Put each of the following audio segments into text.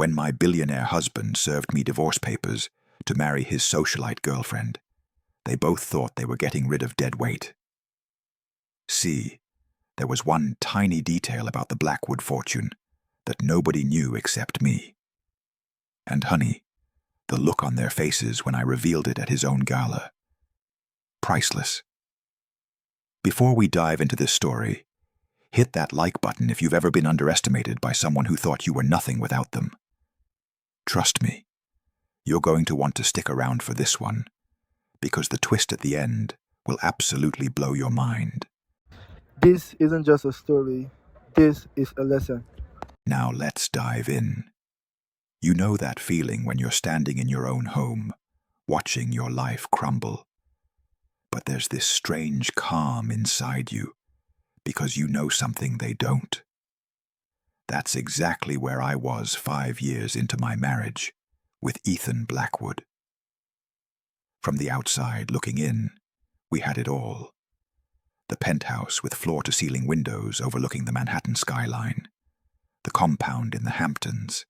when my billionaire husband served me divorce papers to marry his socialite girlfriend. They both thought they were getting rid of dead weight. See, there was one tiny detail about the Blackwood fortune that nobody knew except me. And honey, the look on their faces when I revealed it at his own gala. Priceless. Before we dive into this story, hit that like button if you've ever been underestimated by someone who thought you were nothing without them. Trust me, you're going to want to stick around for this one, because the twist at the end will absolutely blow your mind. This isn't just a story, this is a lesson. Now let's dive in. You know that feeling when you're standing in your own home, watching your life crumble. But there's this strange calm inside you, because you know something they don't. That's exactly where I was 5 years into my marriage, with Ethan Blackwood. From the outside looking in, we had it all. The penthouse with floor-to-ceiling windows overlooking the Manhattan skyline, the compound in the Hamptons,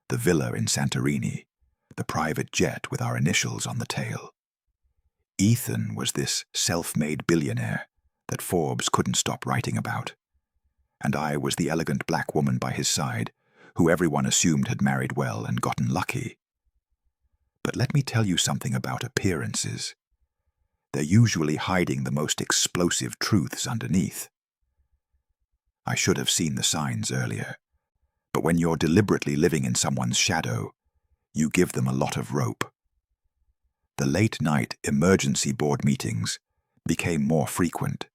the villa in Santorini, the private jet with our initials on the tail. Ethan was this self-made billionaire that Forbes couldn't stop writing about. And I was the elegant black woman by his side, who everyone assumed had married well and gotten lucky. But let me tell you something about appearances. They're usually hiding the most explosive truths underneath. I should have seen the signs earlier, but when you're deliberately living in someone's shadow, you give them a lot of rope. The late-night emergency board meetings became more frequent.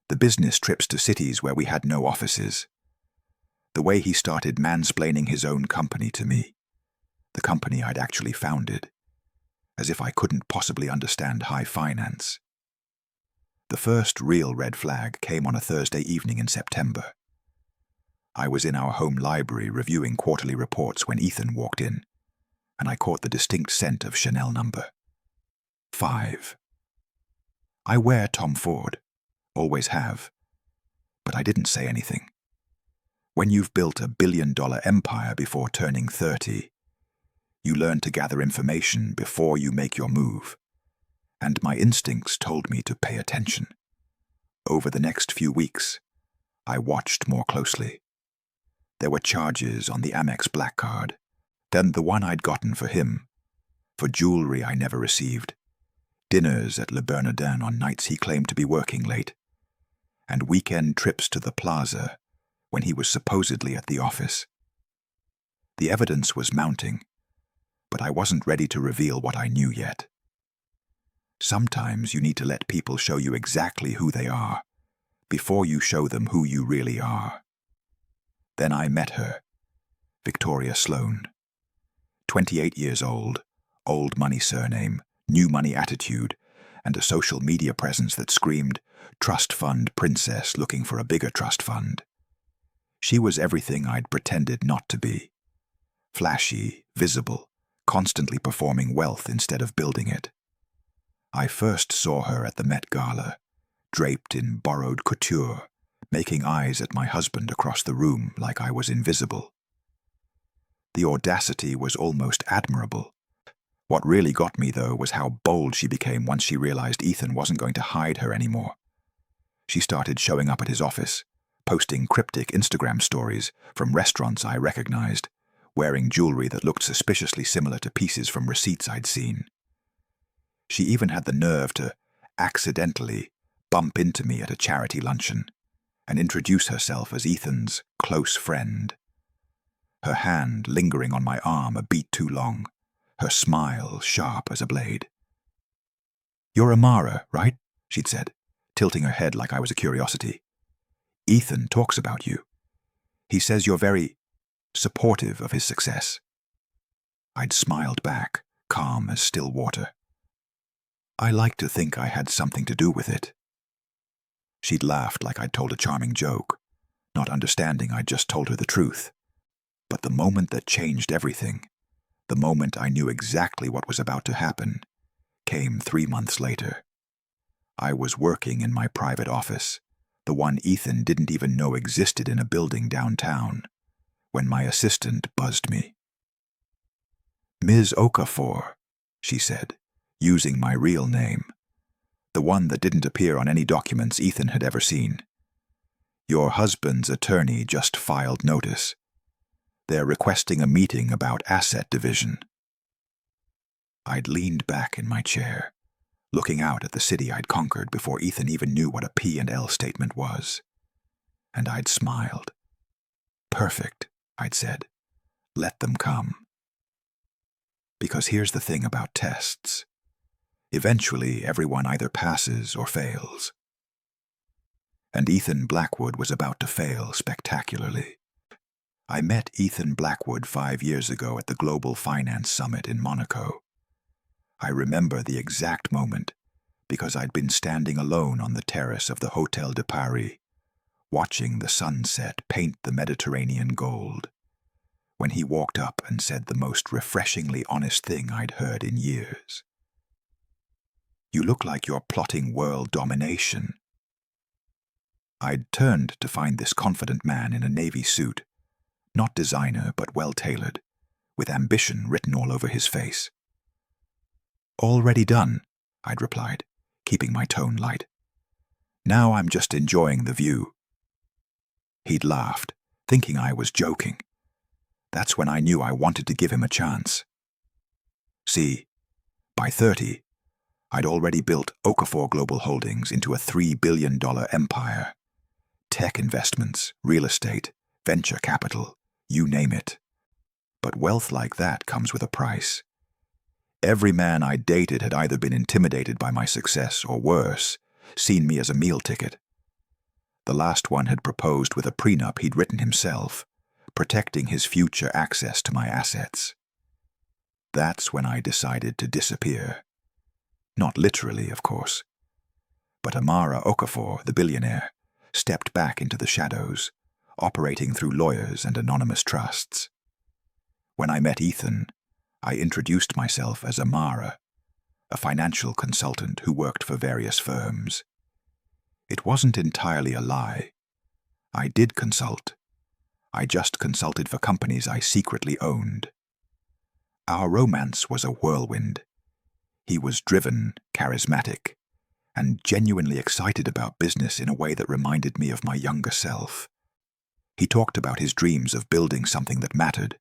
The business trips to cities where we had no offices. The way he started mansplaining his own company to me, the company I'd actually founded, as if I couldn't possibly understand high finance. The first real red flag came on a Thursday evening in September. I was in our home library reviewing quarterly reports when Ethan walked in, and I caught the distinct scent of Chanel number 5. I wear Tom Ford, always have, but I didn't say anything. When you've built a billion-dollar empire before turning 30, you learn to gather information before you make your move, and my instincts told me to pay attention. Over the next few weeks, I watched more closely. There were charges on the Amex Black Card, then the one I'd gotten for him, for jewelry I never received, dinners at Le Bernardin on nights he claimed to be working late, and weekend trips to the plaza when he was supposedly at the office. The evidence was mounting, but I wasn't ready to reveal what I knew yet. Sometimes you need to let people show you exactly who they are before you show them who you really are. Then I met her, Victoria Sloan. 28 years old money surname, new money attitude, and a social media presence that screamed, trust fund princess looking for a bigger trust fund. She was everything I'd pretended not to be. Flashy, visible, constantly performing wealth instead of building it. I first saw her at the Met Gala, draped in borrowed couture, making eyes at my husband across the room like I was invisible. The audacity was almost admirable. What really got me, though, was how bold she became once she realized Ethan wasn't going to hide her anymore. She started showing up at his office, posting cryptic Instagram stories from restaurants I recognized, wearing jewelry that looked suspiciously similar to pieces from receipts I'd seen. She even had the nerve to accidentally bump into me at a charity luncheon and introduce herself as Ethan's close friend. Her hand lingering on my arm a beat too long, her smile sharp as a blade. "You're Amara, right?" she'd said, tilting her head like I was a curiosity. "Ethan talks about you. He says you're very supportive of his success." I'd smiled back, calm as still water. "I like to think I had something to do with it." She'd laughed like I'd told a charming joke, not understanding I'd just told her the truth. But the moment that changed everything, the moment I knew exactly what was about to happen, came 3 months later. I was working in my private office, the one Ethan didn't even know existed in a building downtown, when my assistant buzzed me. "Ms. Okafor," she said, using my real name, the one that didn't appear on any documents Ethan had ever seen. "Your husband's attorney just filed notice. They're requesting a meeting about asset division." I'd leaned back in my chair, looking out at the city I'd conquered before Ethan even knew what a P&L statement was. And I'd smiled. "Perfect," I'd said. "Let them come." Because here's the thing about tests. Eventually, everyone either passes or fails. And Ethan Blackwood was about to fail spectacularly. I met Ethan Blackwood 5 years ago at the Global Finance Summit in Monaco. I remember the exact moment because I'd been standing alone on the terrace of the Hotel de Paris, watching the sunset paint the Mediterranean gold, when he walked up and said the most refreshingly honest thing I'd heard in years. "You look like you're plotting world domination." I'd turned to find this confident man in a navy suit, not designer but well-tailored, with ambition written all over his face. "Already done," I'd replied, keeping my tone light. "Now I'm just enjoying the view." He'd laughed, thinking I was joking. That's when I knew I wanted to give him a chance. See, by 30, I'd already built Okafor Global Holdings into a $3 billion empire. Tech investments, real estate, venture capital, you name it. But wealth like that comes with a price. Every man I dated had either been intimidated by my success or worse, seen me as a meal ticket. The last one had proposed with a prenup he'd written himself, protecting his future access to my assets. That's when I decided to disappear. Not literally, of course. But Amara Okafor, the billionaire, stepped back into the shadows, operating through lawyers and anonymous trusts. When I met Ethan, I introduced myself as Amara, a financial consultant who worked for various firms. It wasn't entirely a lie. I did consult. I just consulted for companies I secretly owned. Our romance was a whirlwind. He was driven, charismatic, and genuinely excited about business in a way that reminded me of my younger self. He talked about his dreams of building something that mattered,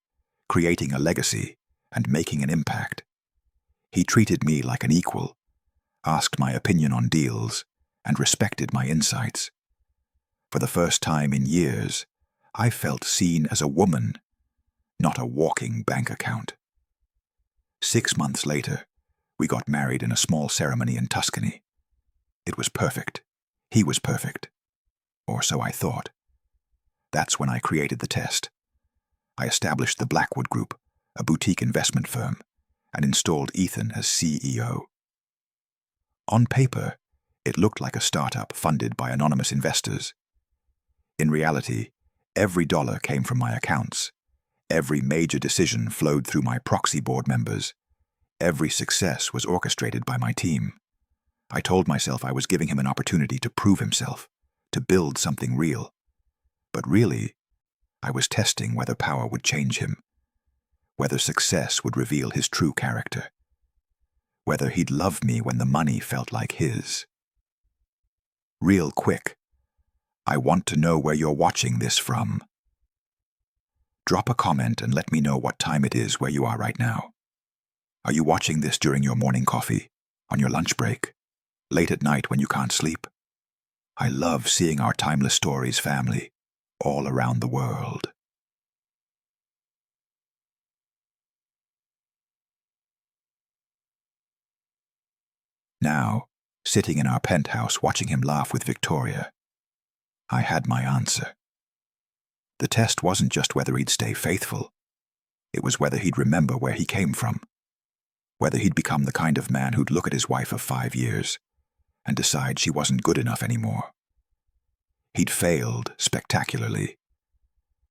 creating a legacy, and making an impact. He treated me like an equal, asked my opinion on deals, and respected my insights. For the first time in years, I felt seen as a woman, not a walking bank account. 6 months later, we got married in a small ceremony in Tuscany. It was perfect. He was perfect. Or so I thought. That's when I created the test. I established the Blackwood Group, a boutique investment firm, and installed Ethan as CEO. On paper, it looked like a startup funded by anonymous investors. In reality, every dollar came from my accounts. Every major decision flowed through my proxy board members. Every success was orchestrated by my team. I told myself I was giving him an opportunity to prove himself, to build something real. But really, I was testing whether power would change him, whether success would reveal his true character, whether he'd love me when the money felt like his. Real quick, I want to know where you're watching this from. Drop a comment and let me know what time it is where you are right now. Are you watching this during your morning coffee, on your lunch break, late at night when you can't sleep? I love seeing our timeless stories, family, all around the world. Now, sitting in our penthouse watching him laugh with Victoria, I had my answer. The test wasn't just whether he'd stay faithful. It was whether he'd remember where he came from, whether he'd become the kind of man who'd look at his wife of 5 years and decide she wasn't good enough anymore. He'd failed spectacularly,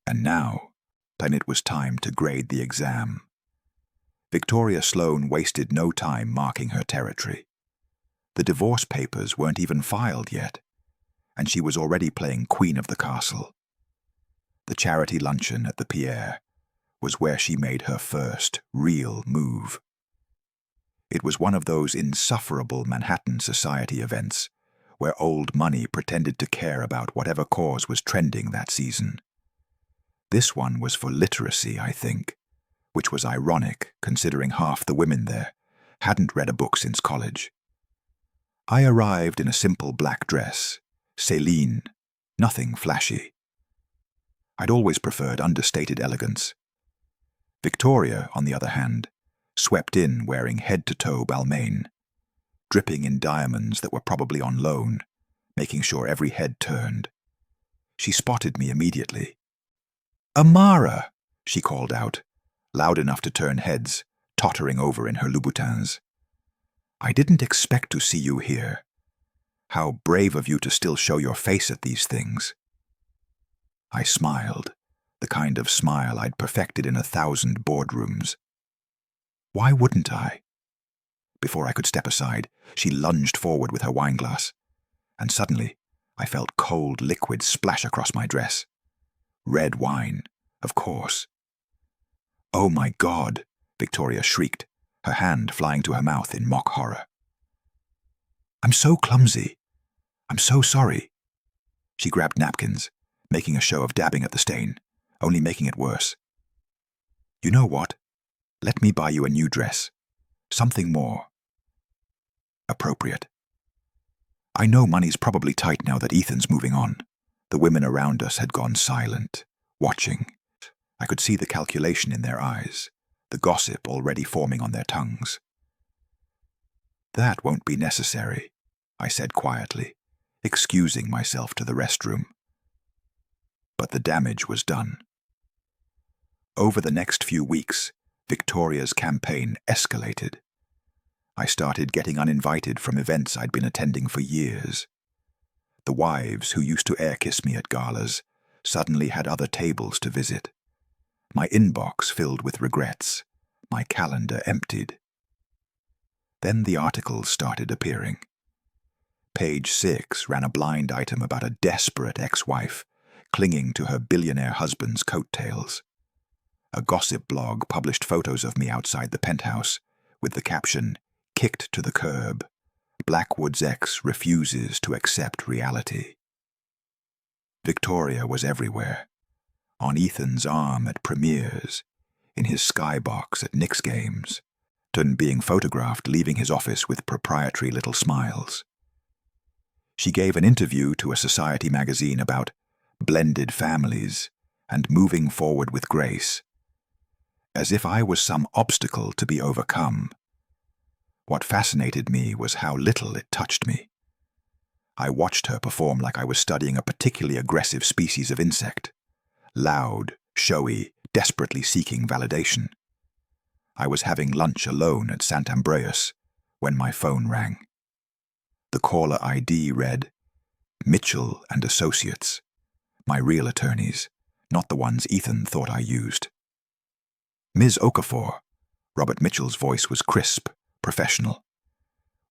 and now, then it was time to grade the exam. Victoria Sloan wasted no time marking her territory. The divorce papers weren't even filed yet, and she was already playing queen of the castle. The charity luncheon at the Pierre was where she made her first real move. It was one of those insufferable Manhattan society events where old money pretended to care about whatever cause was trending that season. This one was for literacy, I think, which was ironic considering half the women there hadn't read a book since college. I arrived in a simple black dress, Céline, nothing flashy. I'd always preferred understated elegance. Victoria, on the other hand, swept in wearing head-to-toe Balmain, dripping in diamonds that were probably on loan, making sure every head turned. She spotted me immediately. "Amara!" she called out, loud enough to turn heads, tottering over in her Louboutins. "I didn't expect to see you here. How brave of you to still show your face at these things." I smiled, the kind of smile I'd perfected in 1,000 boardrooms. Why wouldn't I? Before I could step aside, she lunged forward with her wineglass, and suddenly I felt cold liquid splash across my dress. Red wine, of course. "Oh my God!" Victoria shrieked, her hand flying to her mouth in mock horror. "I'm so clumsy. I'm so sorry." She grabbed napkins, making a show of dabbing at the stain, only making it worse. "You know what? Let me buy you a new dress. Something more appropriate. I know money's probably tight now that Ethan's moving on." The women around us had gone silent, watching. I could see the calculation in their eyes, the gossip already forming on their tongues. "That won't be necessary," I said quietly, excusing myself to the restroom. But the damage was done. Over the next few weeks, Victoria's campaign escalated. I started getting uninvited from events I'd been attending for years. The wives who used to air-kiss me at galas suddenly had other tables to visit. My inbox filled with regrets, my calendar emptied. Then the articles started appearing. Page 6 ran a blind item about a desperate ex-wife clinging to her billionaire husband's coattails. A gossip blog published photos of me outside the penthouse with the caption, "Kicked to the curb. Blackwood's ex refuses to accept reality." Victoria was everywhere. On Ethan's arm at premieres, in his skybox at Knicks games, and being photographed leaving his office with proprietary little smiles. She gave an interview to a society magazine about blended families and moving forward with grace, as if I was some obstacle to be overcome. What fascinated me was how little it touched me. I watched her perform like I was studying a particularly aggressive species of insect, loud, showy, desperately seeking validation. I was having lunch alone at St. Ambroeus when my phone rang. The caller ID read, "Mitchell and Associates," my real attorneys, not the ones Ethan thought I used. "Ms. Okafor," Robert Mitchell's voice was crisp, professional.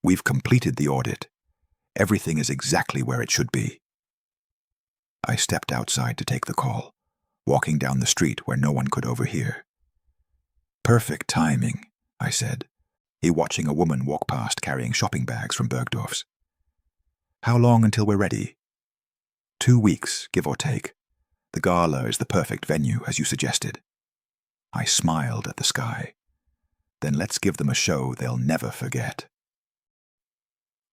"We've completed the audit. Everything is exactly where it should be." I stepped outside to take the call, walking down the street where no one could overhear. "Perfect timing," I said, watching a woman walk past carrying shopping bags from Bergdorf's. "How long until we're ready?" 2 weeks, give or take. The gala is the perfect venue, as you suggested." I smiled at the sky. Then let's give them a show they'll never forget.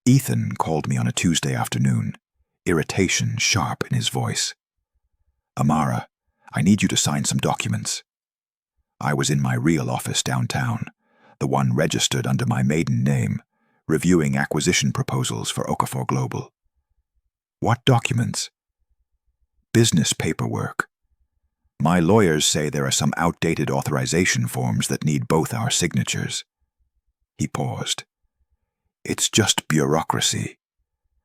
Ethan called me on a Tuesday afternoon, irritation sharp in his voice. "Amara, I need you to sign some documents." I was in my real office downtown, the one registered under my maiden name, reviewing acquisition proposals for Okafor Global. "What documents?" "Business paperwork. My lawyers say there are some outdated authorization forms that need both our signatures." He paused. "It's just bureaucracy.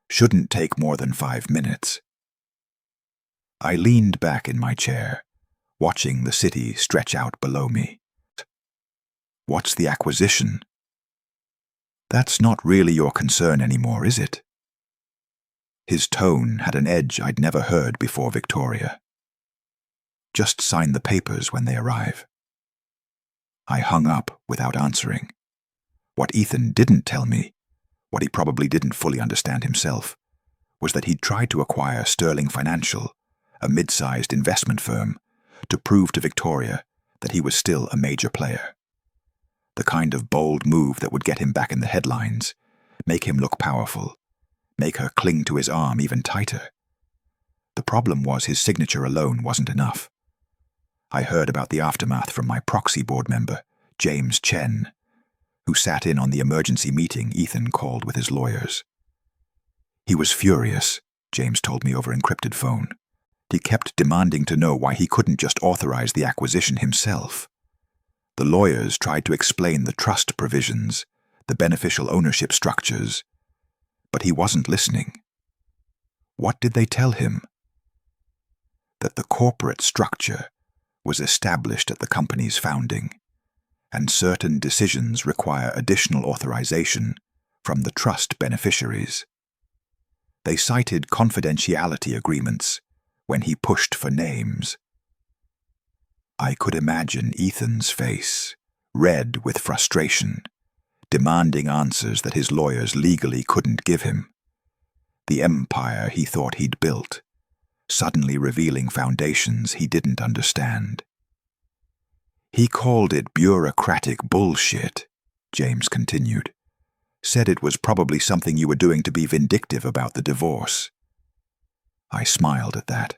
Shouldn't take more than 5 minutes." I leaned back in my chair, watching the city stretch out below me. "What's the acquisition?" "That's not really your concern anymore, is it?" His tone had an edge I'd never heard before Victoria. Just sign the papers when they arrive." I hung up without answering. What Ethan didn't tell me, what he probably didn't fully understand himself, was that he'd tried to acquire Sterling Financial, a mid-sized investment firm, to prove to Victoria that he was still a major player. The kind of bold move that would get him back in the headlines, make him look powerful, make her cling to his arm even tighter. The problem was his signature alone wasn't enough. I heard about the aftermath from my proxy board member, James Chen, who sat in on the emergency meeting Ethan called with his lawyers. He was furious, James told me over encrypted phone. He kept demanding to know why he couldn't just authorize the acquisition himself. The lawyers tried to explain the trust provisions, the beneficial ownership structures, but he wasn't listening. What did they tell him? That the corporate structure was established at the company's founding, and certain decisions require additional authorization from the trust beneficiaries. They cited confidentiality agreements when he pushed for names. I could imagine Ethan's face, red with frustration, demanding answers that his lawyers legally couldn't give him. The empire he thought he'd built, suddenly revealing foundations he didn't understand. "He called it bureaucratic bullshit," James continued. "Said it was probably something you were doing to be vindictive about the divorce." I smiled at that.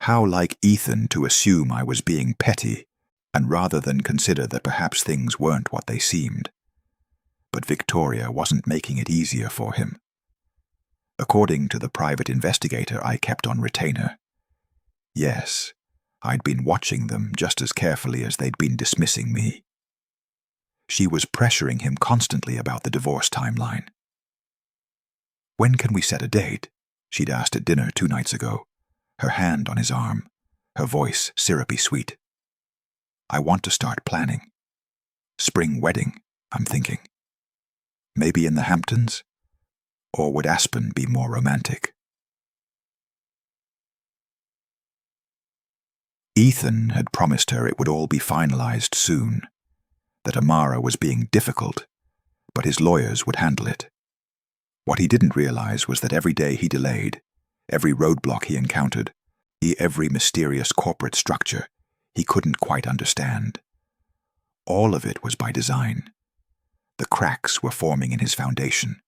How like Ethan to assume I was being petty, and rather than consider that perhaps things weren't what they seemed. But Victoria wasn't making it easier for him. According to the private investigator I kept on retainer, yes, I'd been watching them just as carefully as they'd been dismissing me. She was pressuring him constantly about the divorce timeline. "When can we set a date?" she'd asked at dinner 2 nights ago, her hand on his arm, her voice syrupy sweet. "I want to start planning. Spring wedding, I'm thinking. Maybe in the Hamptons? Or would Aspen be more romantic?" Ethan had promised her it would all be finalized soon, that Amara was being difficult, but his lawyers would handle it. What he didn't realize was that every day he delayed, every roadblock he encountered, every mysterious corporate structure he couldn't quite understand, all of it was by design. The cracks were forming in his foundation.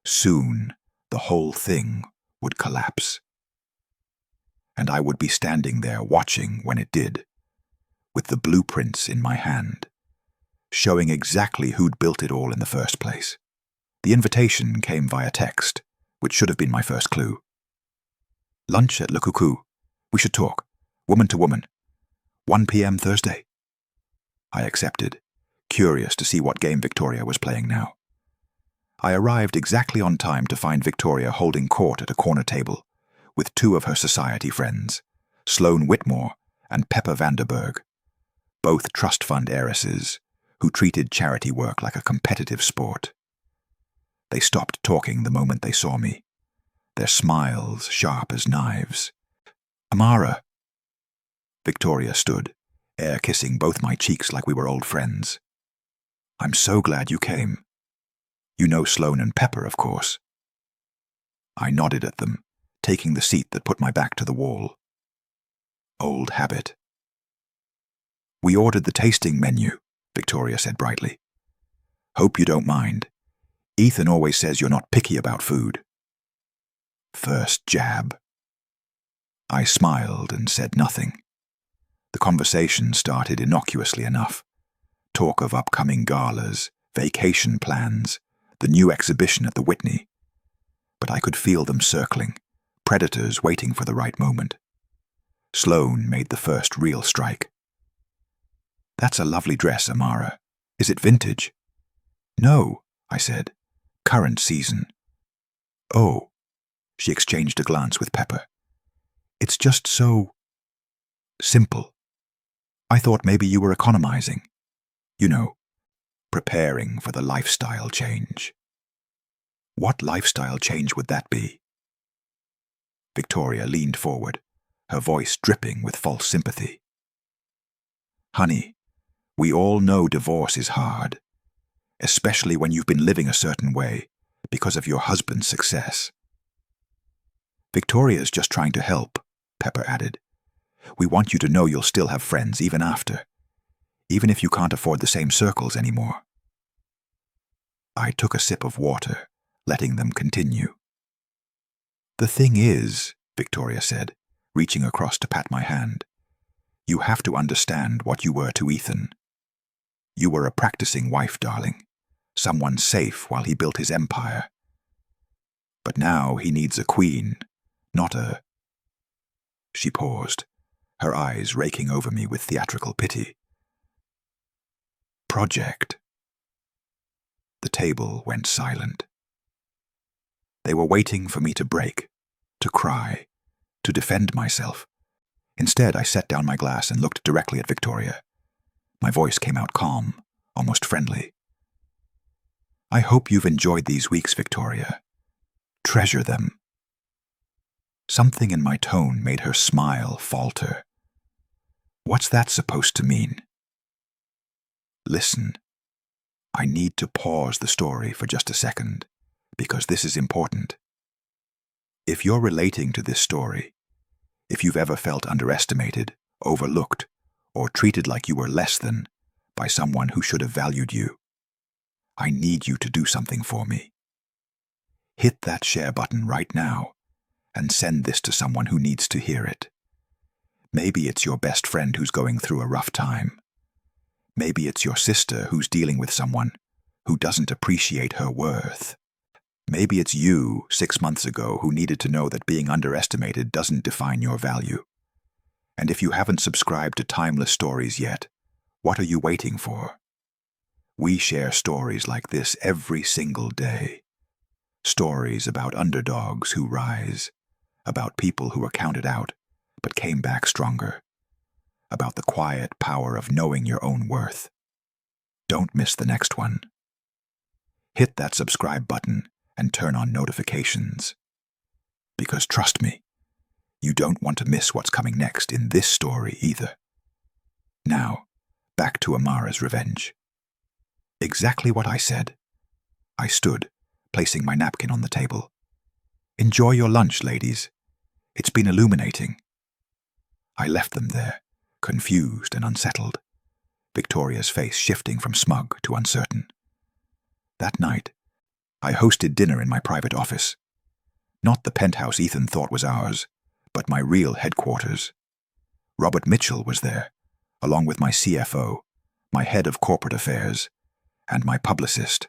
Soon, the whole thing would collapse. And I would be standing there watching when it did, with the blueprints in my hand, showing exactly who'd built it all in the first place. The invitation came via text, which should have been my first clue. "Lunch at Le Coucou. We should talk, woman to woman. 1 p.m. Thursday." I accepted, curious to see what game Victoria was playing now. I arrived exactly on time to find Victoria holding court at a corner table, with 2 of her society friends, Sloane Whitmore and Pepper Vanderberg, both trust fund heiresses who treated charity work like a competitive sport. They stopped talking the moment they saw me, their smiles sharp as knives. "Amara." Victoria stood, air kissing both my cheeks like we were old friends. "I'm so glad you came. You know Sloane and Pepper, of course." I nodded at them, taking the seat that put my back to the wall. Old habit. "We ordered the tasting menu," Victoria said brightly. "Hope you don't mind. Ethan always says you're not picky about food." First jab. I smiled and said nothing. The conversation started innocuously enough. Talk of upcoming galas, vacation plans, the new exhibition at the Whitney. But I could feel them circling, predators waiting for the right moment. Sloane made the first real strike. "That's a lovely dress, Amara. Is it vintage?" "No," I said. "Current season." "Oh." She exchanged a glance with Pepper. "It's just so simple. I thought maybe you were economizing. You know, preparing for the lifestyle change." "What lifestyle change would that be?" Victoria leaned forward, her voice dripping with false sympathy. Honey, we all know divorce is hard, especially when you've been living a certain way because of your husband's success. Victoria's just trying to help, Pepper added. We want you to know you'll still have friends even after, even if you can't afford the same circles anymore. I took a sip of water, letting them continue. The thing is, Victoria said, reaching across to pat my hand, you have to understand what you were to Ethan. You were a practicing wife, darling, someone safe while he built his empire. But now he needs a queen, not a... She paused, her eyes raking over me with theatrical pity. Project. The table went silent. They were waiting for me to break, to cry, to defend myself. Instead, I set down my glass and looked directly at Victoria. My voice came out calm, almost friendly. I hope you've enjoyed these weeks, Victoria. Treasure them. Something in my tone made her smile falter. What's that supposed to mean? Listen. I need to pause the story for just a second, because this is important. If you're relating to this story, if you've ever felt underestimated, overlooked, or treated like you were less than by someone who should have valued you, I need you to do something for me. Hit that share button right now and send this to someone who needs to hear it. Maybe it's your best friend who's going through a rough time. Maybe it's your sister who's dealing with someone who doesn't appreciate her worth. Maybe it's you 6 months ago who needed to know that being underestimated doesn't define your value. And if you haven't subscribed to Timeless Stories yet, what are you waiting for? We share stories like this every single day. Stories about underdogs who rise, about people who were counted out but came back stronger, about the quiet power of knowing your own worth. Don't miss the next one. Hit that subscribe button and turn on notifications. Because trust me, you don't want to miss what's coming next in this story either. Now, back to Amara's revenge. Exactly what I said. I stood, placing my napkin on the table. Enjoy your lunch, ladies. It's been illuminating. I left them there, confused and unsettled, Victoria's face shifting from smug to uncertain. That night, I hosted dinner in my private office. Not the penthouse Ethan thought was ours, but my real headquarters. Robert Mitchell was there, along with my CFO, my head of corporate affairs, and my publicist.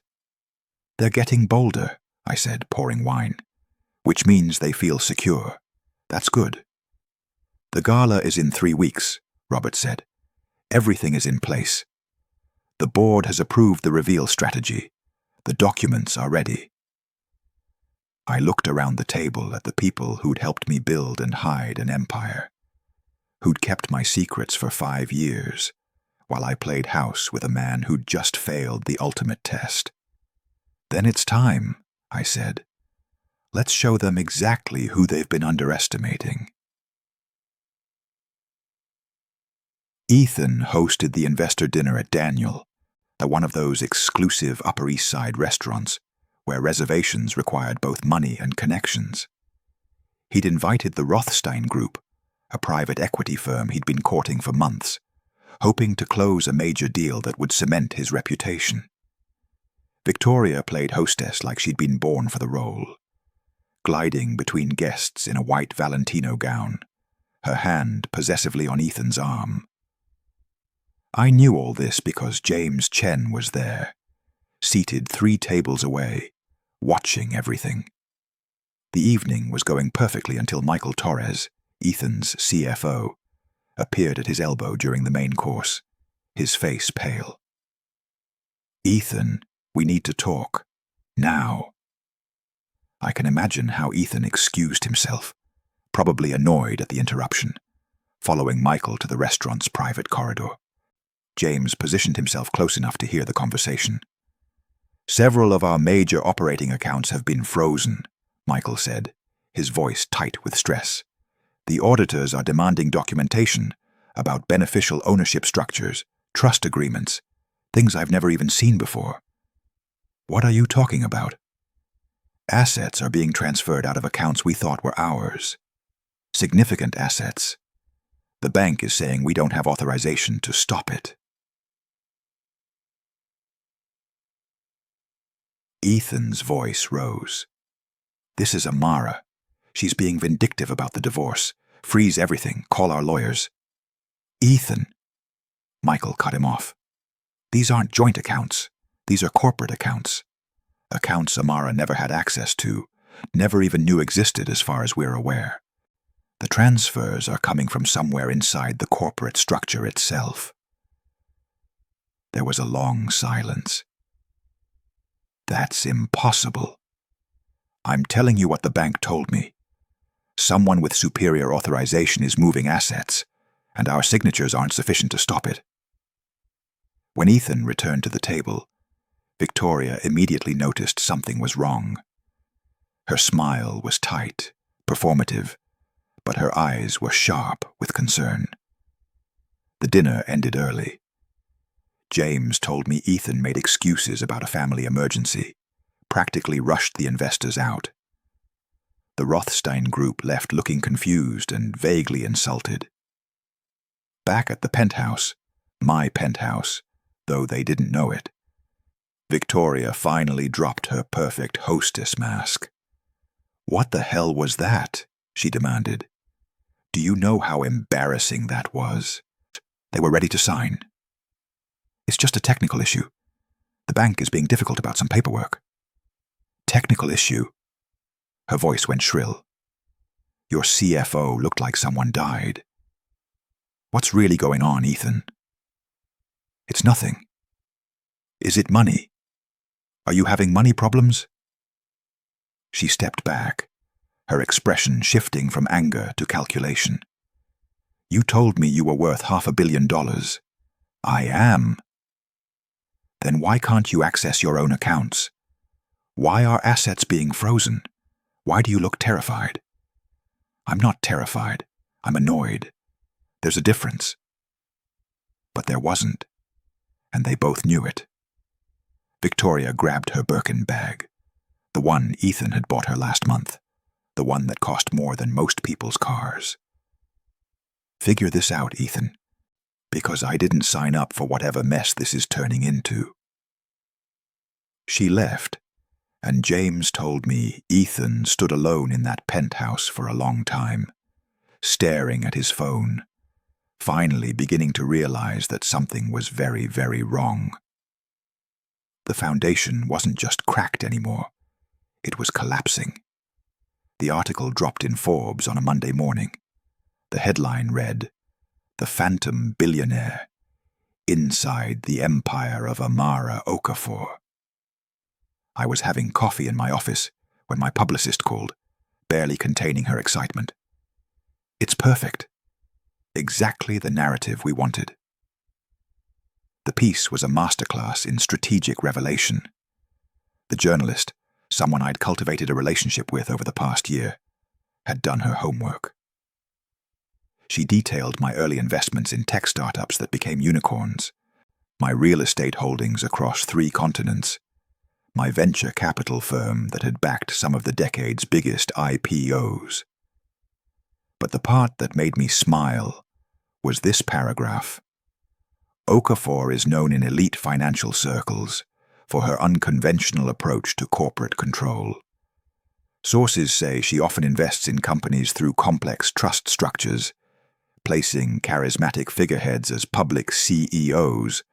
They're getting bolder, I said, pouring wine, which means they feel secure. That's good. The gala is in 3 weeks, Robert said. Everything is in place. The board has approved the reveal strategy. The documents are ready. I looked around the table at the people who'd helped me build and hide an empire, who'd kept my secrets for 5 years, while I played house with a man who'd just failed the ultimate test. Then it's time, I said. Let's show them exactly who they've been underestimating. Ethan hosted the investor dinner at Daniel, at one of those exclusive Upper East Side restaurants where reservations required both money and connections. He'd invited the Rothstein Group, a private equity firm he'd been courting for months, hoping to close a major deal that would cement his reputation. Victoria played hostess like she'd been born for the role, gliding between guests in a white Valentino gown, her hand possessively on Ethan's arm. I knew all this because James Chen was there, seated 3 tables away, watching everything. The evening was going perfectly until Michael Torres, Ethan's CFO, appeared at his elbow during the main course, his face pale. Ethan, we need to talk. Now. I can imagine how Ethan excused himself, probably annoyed at the interruption, following Michael to the restaurant's private corridor. James positioned himself close enough to hear the conversation. Several of our major operating accounts have been frozen, Michael said, his voice tight with stress. The auditors are demanding documentation about beneficial ownership structures, trust agreements, things I've never even seen before. What are you talking about? Assets are being transferred out of accounts we thought were ours. Significant assets. The bank is saying we don't have authorization to stop it. Ethan's voice rose. This is Amara. She's being vindictive about the divorce. Freeze everything. Call our lawyers. Ethan. Michael cut him off. These aren't joint accounts. These are corporate accounts. Accounts Amara never had access to, never even knew existed as far as we're aware. The transfers are coming from somewhere inside the corporate structure itself. There was a long silence. That's impossible. I'm telling you what the bank told me. Someone with superior authorization is moving assets, and our signatures aren't sufficient to stop it. When Ethan returned to the table, Victoria immediately noticed something was wrong. Her smile was tight, performative, but her eyes were sharp with concern. The dinner ended early. James told me Ethan made excuses about a family emergency, practically rushed the investors out. The Rothstein group left looking confused and vaguely insulted. Back at the penthouse, my penthouse, though they didn't know it, Victoria finally dropped her perfect hostess mask. "What the hell was that?" she demanded. "Do you know how embarrassing that was?" They were ready to sign. "It's just a technical issue. The bank is being difficult about some paperwork." "Technical issue?" Her voice went shrill. "Your CFO looked like someone died. What's really going on, Ethan?" "It's nothing." "Is it money? Are you having money problems?" She stepped back, her expression shifting from anger to calculation. "You told me you were worth $500 million. I am. Then why can't you access your own accounts? Why are assets being frozen? Why do you look terrified?" "I'm not terrified. I'm annoyed. There's a difference." But there wasn't, and they both knew it. Victoria grabbed her Birkin bag, the one Ethan had bought her last month, the one that cost more than most people's cars. "Figure this out, Ethan, because I didn't sign up for whatever mess this is turning into." She left, and James told me Ethan stood alone in that penthouse for a long time, staring at his phone, finally beginning to realize that something was very, very wrong. The foundation wasn't just cracked anymore. It was collapsing. The article dropped in Forbes on a Monday morning. The headline read, "The Phantom Billionaire, Inside the Empire of Amara Okafor." I was having coffee in my office when my publicist called, barely containing her excitement. "It's perfect. Exactly the narrative we wanted." The piece was a masterclass in strategic revelation. The journalist, someone I'd cultivated a relationship with over the past year, had done her homework. She detailed my early investments in tech startups that became unicorns, my real estate holdings across 3 continents, my venture capital firm that had backed some of the decade's biggest IPOs. But the part that made me smile was this paragraph. "Okafor is known in elite financial circles for her unconventional approach to corporate control. Sources say she often invests in companies through complex trust structures, placing charismatic figureheads as public CEOs,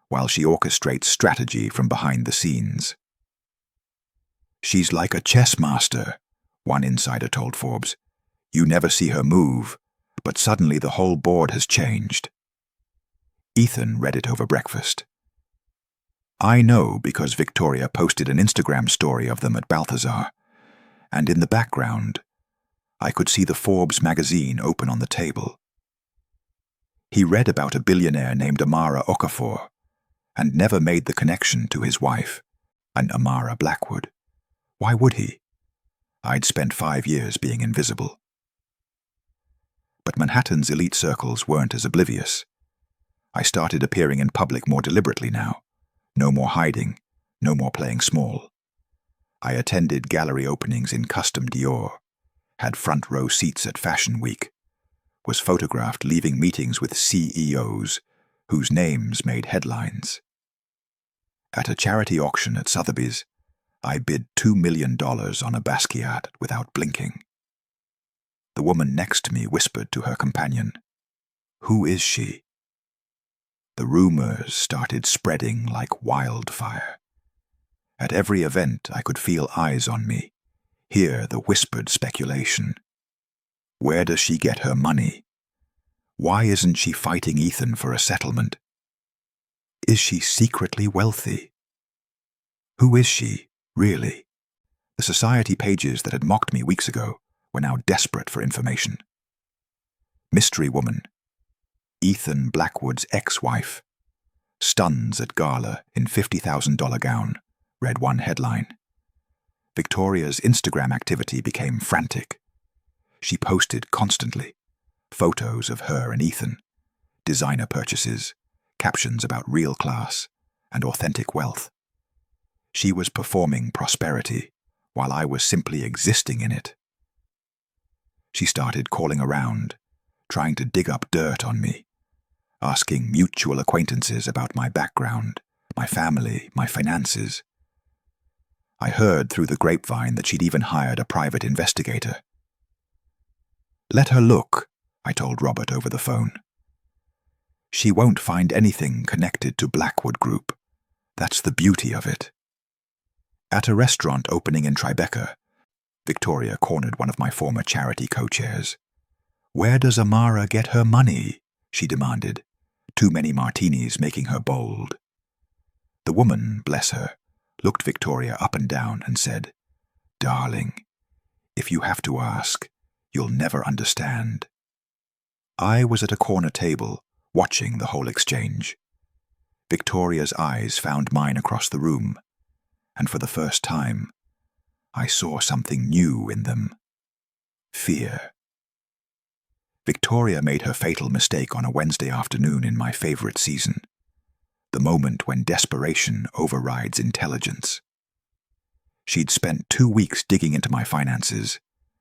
while she orchestrates strategy from behind the scenes. She's like a chess master," one insider told Forbes. "You never see her move, but suddenly the whole board has changed." Ethan read it over breakfast. I know because Victoria posted an Instagram story of them at Balthazar, and in the background, I could see the Forbes magazine open on the table. He read about a billionaire named Amara Okafor, and never made the connection to his wife, an Amara Blackwood. Why would he? I'd spent 5 years being invisible. But Manhattan's elite circles weren't as oblivious. I started appearing in public more deliberately now. No more hiding, no more playing small. I attended gallery openings in custom Dior, had front row seats at Fashion Week, was photographed leaving meetings with CEOs whose names made headlines. At a charity auction at Sotheby's, I bid $2 million on a Basquiat without blinking. The woman next to me whispered to her companion, "Who is she?" The rumors started spreading like wildfire. At every event, I could feel eyes on me, hear the whispered speculation. Where does she get her money? Why isn't she fighting Ethan for a settlement? Is she secretly wealthy? Who is she, really? The society pages that had mocked me weeks ago were now desperate for information. Mystery woman. Ethan Blackwood's ex-wife. Stuns at gala in $50,000 gown, read one headline. Victoria's Instagram activity became frantic. She posted constantly. Photos of her and Ethan. Designer purchases. Captions about real class and authentic wealth. She was performing prosperity, while I was simply existing in it. She started calling around, trying to dig up dirt on me, asking mutual acquaintances about my background, my family, my finances. I heard through the grapevine that she'd even hired a private investigator. "Let her look," I told Robert over the phone. "She won't find anything connected to Blackwood Group. That's the beauty of it." At a restaurant opening in Tribeca, Victoria cornered one of my former charity co-chairs. "Where does Amara get her money?" she demanded, too many martinis making her bold. The woman, bless her, looked Victoria up and down and said, "Darling, if you have to ask, you'll never understand." I was at a corner table, watching the whole exchange. Victoria's eyes found mine across the room, and for the first time, I saw something new in them. Fear. Victoria made her fatal mistake on a Wednesday afternoon in my favorite season, the moment when desperation overrides intelligence. She'd spent 2 weeks digging into my finances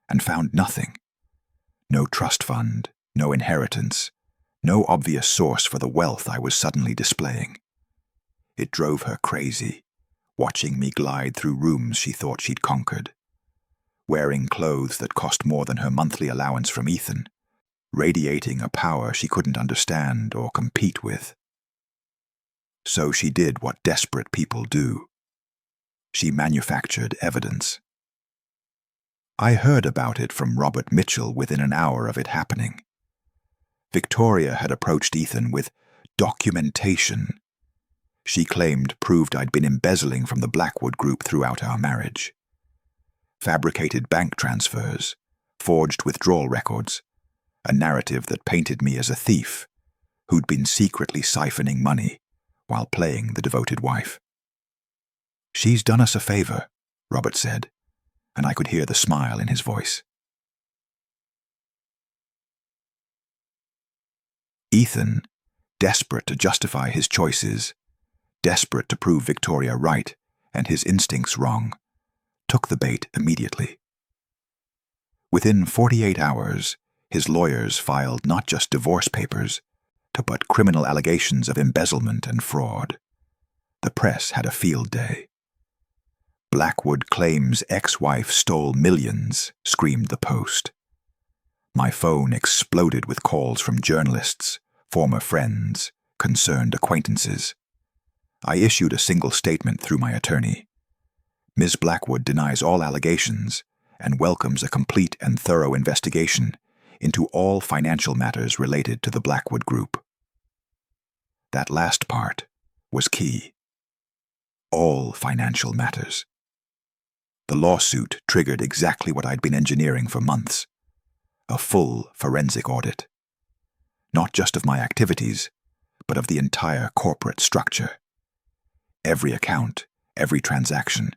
and found nothing. No trust fund, no inheritance, no obvious source for the wealth I was suddenly displaying. It drove her crazy, watching me glide through rooms she thought she'd conquered, wearing clothes that cost more than her monthly allowance from Ethan, radiating a power she couldn't understand or compete with. So she did what desperate people do. She manufactured evidence. I heard about it from Robert Mitchell within an hour of it happening. Victoria had approached Ethan with documentation she claimed proved I'd been embezzling from the Blackwood Group throughout our marriage. Fabricated bank transfers, forged withdrawal records, a narrative that painted me as a thief who'd been secretly siphoning money while playing the devoted wife. "She's done us a favor," Robert said, and I could hear the smile in his voice. Ethan, desperate to justify his choices, desperate to prove Victoria right and his instincts wrong, took the bait immediately. Within 48 hours, his lawyers filed not just divorce papers, but criminal allegations of embezzlement and fraud. The press had a field day. "Blackwood claims ex-wife stole millions," screamed the Post. My phone exploded with calls from journalists, former friends, concerned acquaintances. I issued a single statement through my attorney. Ms. Blackwood denies all allegations and welcomes a complete and thorough investigation into all financial matters related to the Blackwood Group. That last part was key. All financial matters. The lawsuit triggered exactly what I'd been engineering for months. A full forensic audit. Not just of my activities, but of the entire corporate structure. Every account, every transaction,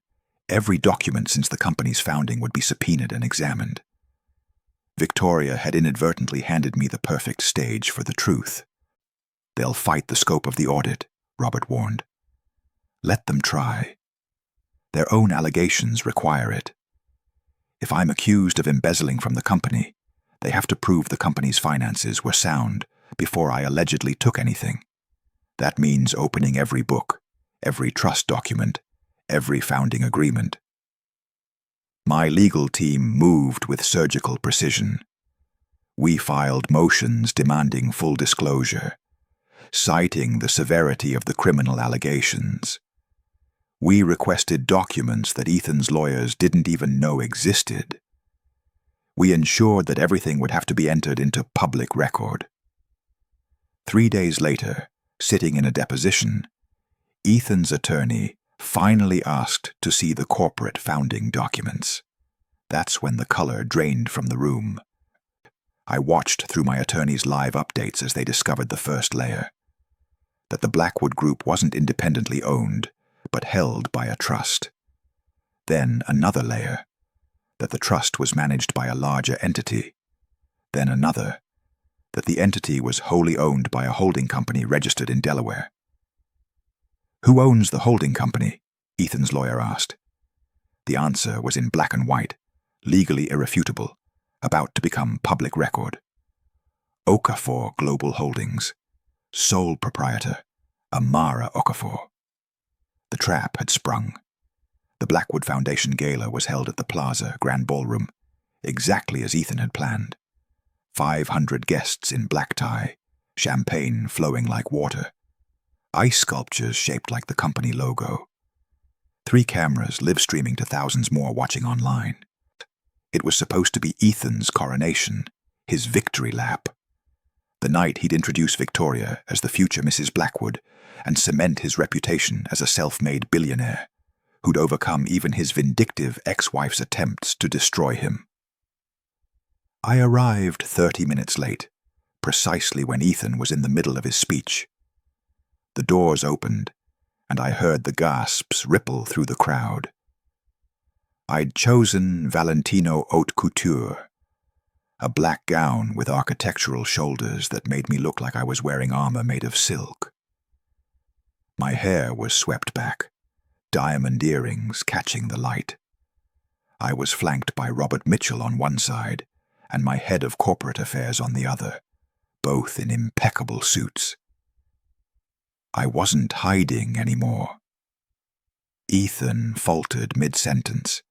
every document since the company's founding would be subpoenaed and examined. Victoria had inadvertently handed me the perfect stage for the truth. "They'll fight the scope of the audit," Robert warned. "Let them try. Their own allegations require it. If I'm accused of embezzling from the company, they have to prove the company's finances were sound before I allegedly took anything. That means opening every book, every trust document, every founding agreement." My legal team moved with surgical precision. We filed motions demanding full disclosure, citing the severity of the criminal allegations. We requested documents that Ethan's lawyers didn't even know existed. We ensured that everything would have to be entered into public record. 3 days later, sitting in a deposition, Ethan's attorney finally asked to see the corporate founding documents. That's when the color drained from the room. I watched through my attorney's live updates as they discovered the first layer: that the Blackwood Group wasn't independently owned, but held by a trust. Then another layer: that the trust was managed by a larger entity. Then another: that the entity was wholly owned by a holding company registered in Delaware. "Who owns the holding company?" Ethan's lawyer asked. The answer was in black and white, legally irrefutable, about to become public record. Okafor Global Holdings. Sole proprietor, Amara Okafor. The trap had sprung. The Blackwood Foundation Gala was held at the Plaza Grand Ballroom, exactly as Ethan had planned. 500 guests in black tie, champagne flowing like water, ice sculptures shaped like the company logo. 3 cameras live-streaming to thousands more watching online. It was supposed to be Ethan's coronation, his victory lap. The night he'd introduce Victoria as the future Mrs. Blackwood and cement his reputation as a self-made billionaire who'd overcome even his vindictive ex-wife's attempts to destroy him. I arrived 30 minutes late, precisely when Ethan was in the middle of his speech. The doors opened, and I heard the gasps ripple through the crowd. I'd chosen Valentino haute couture, a black gown with architectural shoulders that made me look like I was wearing armor made of silk. My hair was swept back, diamond earrings catching the light. I was flanked by Robert Mitchell on one side and my head of corporate affairs on the other, both in impeccable suits. I wasn't hiding anymore. Ethan faltered mid-sentence,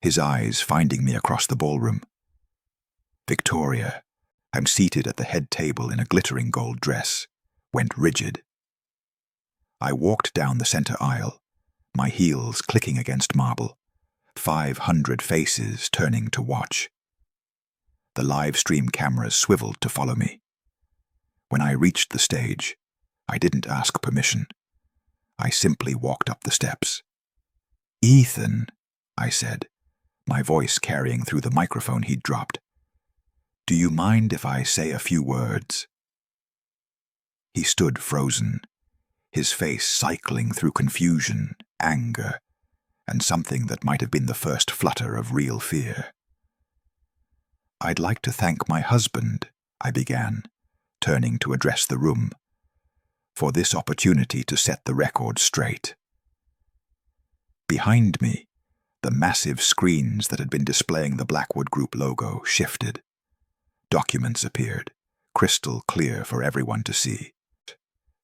his eyes finding me across the ballroom. Victoria, I'm seated at the head table in a glittering gold dress, went rigid. I walked down the center aisle, my heels clicking against marble, 500 faces turning to watch. The live stream cameras swiveled to follow me. When I reached the stage, I didn't ask permission. I simply walked up the steps. "Ethan," I said, my voice carrying through the microphone he'd dropped. "Do you mind if I say a few words?" He stood frozen, his face cycling through confusion, anger, and something that might have been the first flutter of real fear. "I'd like to thank my husband," I began, turning to address the room, "for this opportunity to set the record straight." Behind me, the massive screens that had been displaying the Blackwood Group logo shifted. Documents appeared, crystal clear for everyone to see.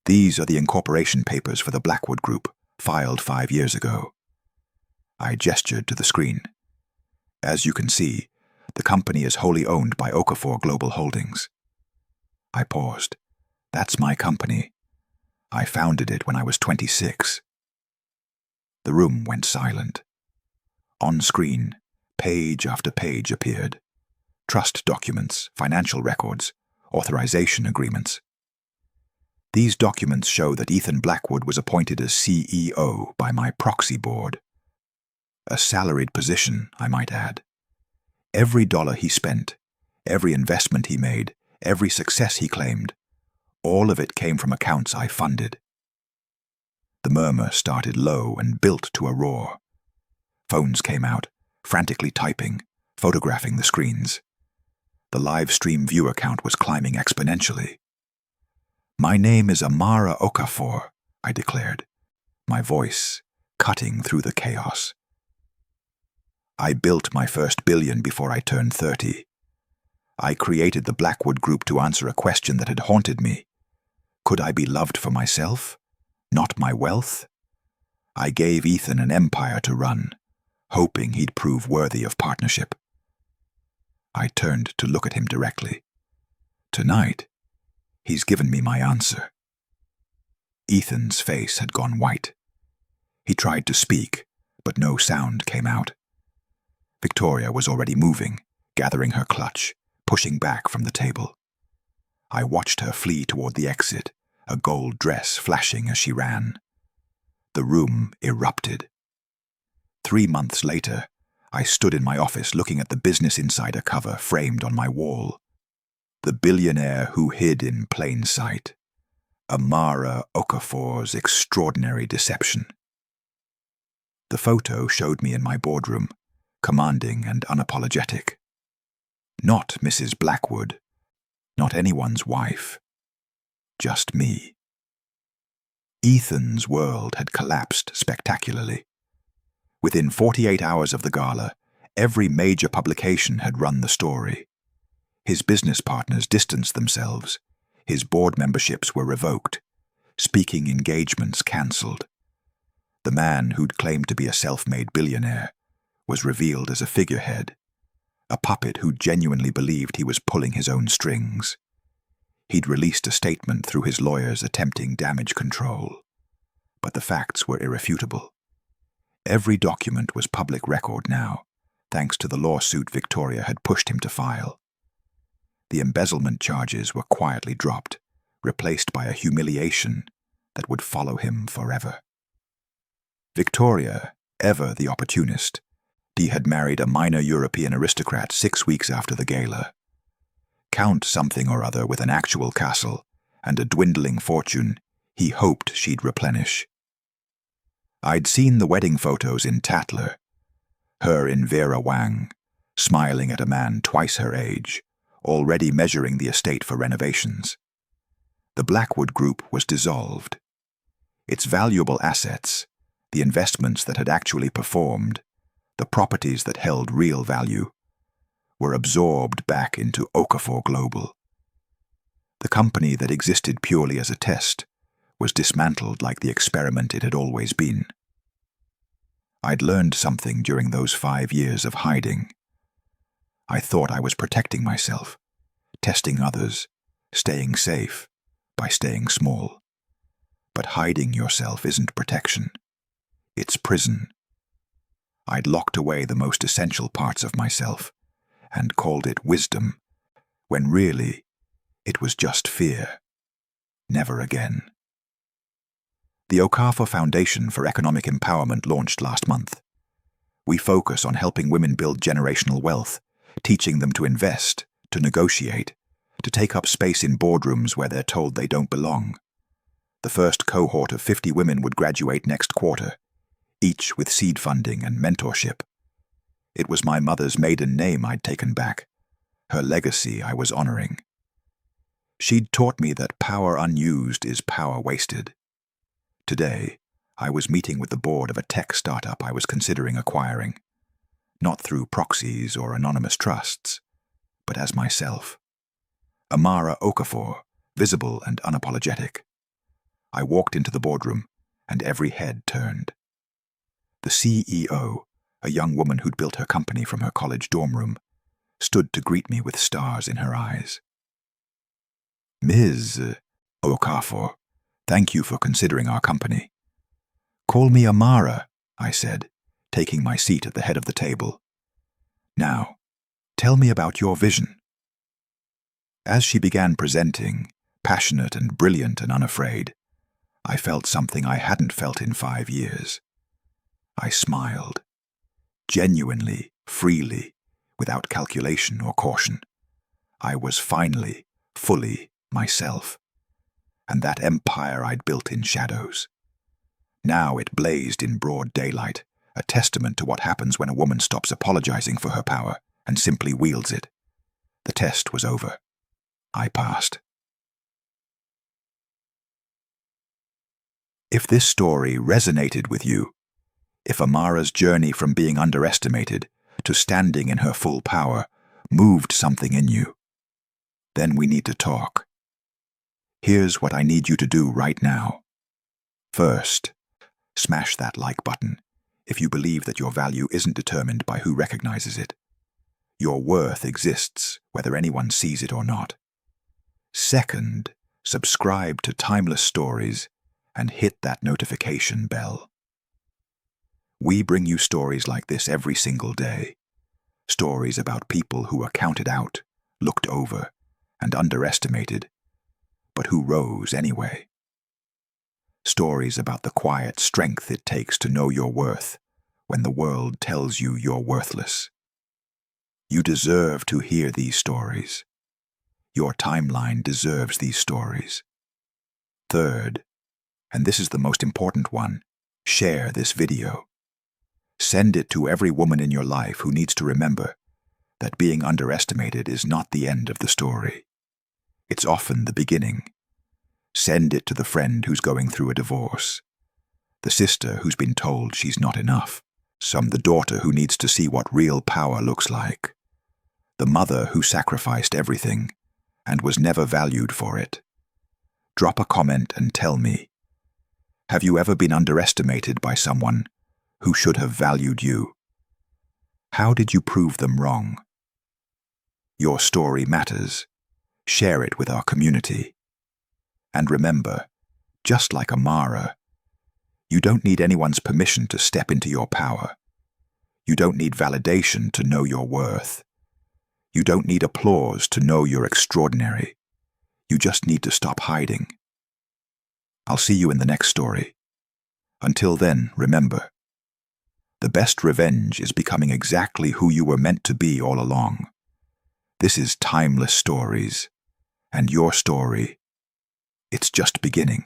"These are the incorporation papers for the Blackwood Group, filed 5 years ago." I gestured to the screen. "As you can see, the company is wholly owned by Okafor Global Holdings." I paused. "That's my company. I founded it when I was 26. The room went silent. On screen, page after page appeared. Trust documents, financial records, authorization agreements. These documents show that Ethan Blackwood was appointed as CEO by my proxy board. A salaried position, I might add. Every dollar he spent, every investment he made, every success he claimed, all of it came from accounts I funded. The murmur started low and built to a roar. Phones came out, frantically typing, photographing the screens. The live stream viewer count was climbing exponentially. "My name is Amara Okafor," I declared, my voice cutting through the chaos. "I built my first billion before I turned 30. I created the Blackwood Group to answer a question that had haunted me. Could I be loved for myself, not my wealth? I gave Ethan an empire to run, hoping he'd prove worthy of partnership." I turned to look at him directly. Tonight, he's given me my answer. Ethan's face had gone white. He tried to speak, but no sound came out. Victoria was already moving, gathering her clutch, pushing back from the table. I watched her flee toward the exit, a gold dress flashing as she ran. The room erupted. 3 months later, I stood in my office looking at the Business Insider cover framed on my wall. "The billionaire who hid in plain sight. Amara Okafor's extraordinary deception." The photo showed me in my boardroom, commanding and unapologetic. Not Mrs. Blackwood, not anyone's wife, just me. Ethan's world had collapsed spectacularly. Within 48 hours of the gala, every major publication had run the story. His business partners distanced themselves. His board memberships were revoked. Speaking engagements cancelled. The man who'd claimed to be a self-made billionaire was revealed as a figurehead, a puppet who genuinely believed he was pulling his own strings. He'd released a statement through his lawyers attempting damage control. But the facts were irrefutable. Every document was public record now, thanks to the lawsuit Victoria had pushed him to file. The embezzlement charges were quietly dropped, replaced by a humiliation that would follow him forever. Victoria, ever the opportunist, he had married a minor European aristocrat 6 weeks after the gala. Count something or other with an actual castle and a dwindling fortune he hoped she'd replenish. I'd seen the wedding photos in Tatler, her in Vera Wang, smiling at a man twice her age, already measuring the estate for renovations. The Blackwood Group was dissolved. Its valuable assets, the investments that had actually performed, the properties that held real value, were absorbed back into Okafor Global. The company that existed purely as a test was dismantled like the experiment it had always been. I'd learned something during those 5 years of hiding. I thought I was protecting myself, testing others, staying safe by staying small. But hiding yourself isn't protection. It's prison. I'd locked away the most essential parts of myself and called it wisdom, when really it was just fear. Never again. The Okafor Foundation for Economic Empowerment launched last month. We focus on helping women build generational wealth, teaching them to invest, to negotiate, to take up space in boardrooms where they're told they don't belong. The first cohort of 50 women would graduate next quarter, each with seed funding and mentorship. It was my mother's maiden name I'd taken back, her legacy I was honoring. She'd taught me that power unused is power wasted. Today, I was meeting with the board of a tech startup I was considering acquiring, not through proxies or anonymous trusts, but as myself. Amara Okafor, visible and unapologetic. I walked into the boardroom, and every head turned. The CEO, a young woman who'd built her company from her college dorm room, stood to greet me with stars in her eyes. "Ms. Okafor, thank you for considering our company." "Call me Amara," I said, taking my seat at the head of the table. "Now, tell me about your vision." As she began presenting, passionate and brilliant and unafraid, I felt something I hadn't felt in 5 years. I smiled. Genuinely, freely, without calculation or caution. I was finally, fully myself. And that empire I'd built in shadows. Now it blazed in broad daylight, a testament to what happens when a woman stops apologizing for her power and simply wields it. The test was over. I passed. If this story resonated with you, if Amara's journey from being underestimated to standing in her full power moved something in you, then we need to talk. Here's what I need you to do right now. First, smash that like button if you believe that your value isn't determined by who recognizes it. Your worth exists whether anyone sees it or not. Second, subscribe to Timeless Stories and hit that notification bell. We bring you stories like this every single day. Stories about people who were counted out, looked over, and underestimated, but who rose anyway. Stories about the quiet strength it takes to know your worth when the world tells you you're worthless. You deserve to hear these stories. Your timeline deserves these stories. Third, and this is the most important one, share this video. Send it to every woman in your life who needs to remember that being underestimated is not the end of the story. It's often the beginning. Send it to the friend who's going through a divorce, the sister who's been told she's not enough, the daughter who needs to see what real power looks like, the mother who sacrificed everything and was never valued for it. Drop a comment and tell me, have you ever been underestimated by someone who should have valued you? How did you prove them wrong? Your story matters. Share it with our community. And remember, just like Amara, you don't need anyone's permission to step into your power. You don't need validation to know your worth. You don't need applause to know you're extraordinary. You just need to stop hiding. I'll see you in the next story. Until then, remember, the best revenge is becoming exactly who you were meant to be all along. This is Timeless Stories, and your story, it's just beginning.